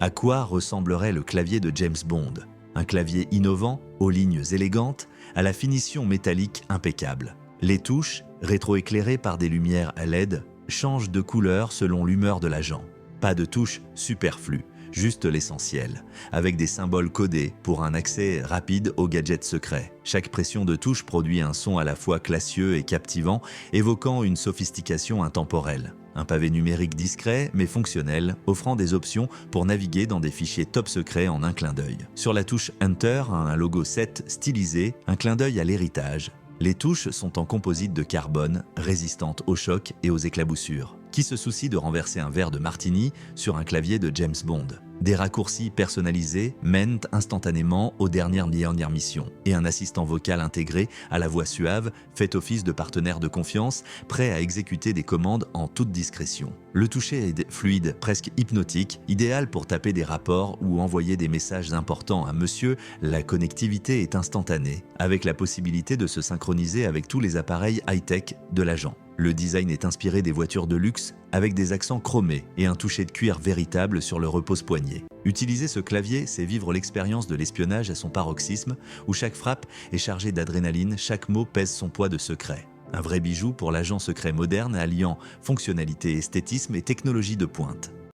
À quoi ressemblerait le clavier de James Bond? Un clavier innovant, aux lignes élégantes, à la finition métallique impeccable. Les touches, rétroéclairées par des lumières à LED, changent de couleur selon l'humeur de l'agent. Pas de touches superflues, juste l'essentiel, avec des symboles codés pour un accès rapide aux gadgets secrets. Chaque pression de touche produit un son à la fois classieux et captivant, évoquant une sophistication intemporelle. Un pavé numérique discret mais fonctionnel, offrant des options pour naviguer dans des fichiers top secrets en un clin d'œil. Sur la touche Enter, un logo 7 stylisé, un clin d'œil à l'héritage. Les touches sont en composite de carbone, résistantes aux chocs et aux éclaboussures. Qui se soucie de renverser un verre de martini sur un clavier de James Bond? Des raccourcis personnalisés mènent instantanément aux dernières missions. Et un assistant vocal intégré à la voix suave fait office de partenaire de confiance, prêt à exécuter des commandes en toute discrétion. Le toucher est fluide, presque hypnotique, idéal pour taper des rapports ou envoyer des messages importants à monsieur. La connectivité est instantanée, avec la possibilité de se synchroniser avec tous les appareils high-tech de l'agent. Le design est inspiré des voitures de luxe avec des accents chromés et un toucher de cuir véritable sur le repose-poignet. Utiliser ce clavier, c'est vivre l'expérience de l'espionnage à son paroxysme, où chaque frappe est chargée d'adrénaline, chaque mot pèse son poids de secret. Un vrai bijou pour l'agent secret moderne alliant fonctionnalité, esthétisme et technologie de pointe.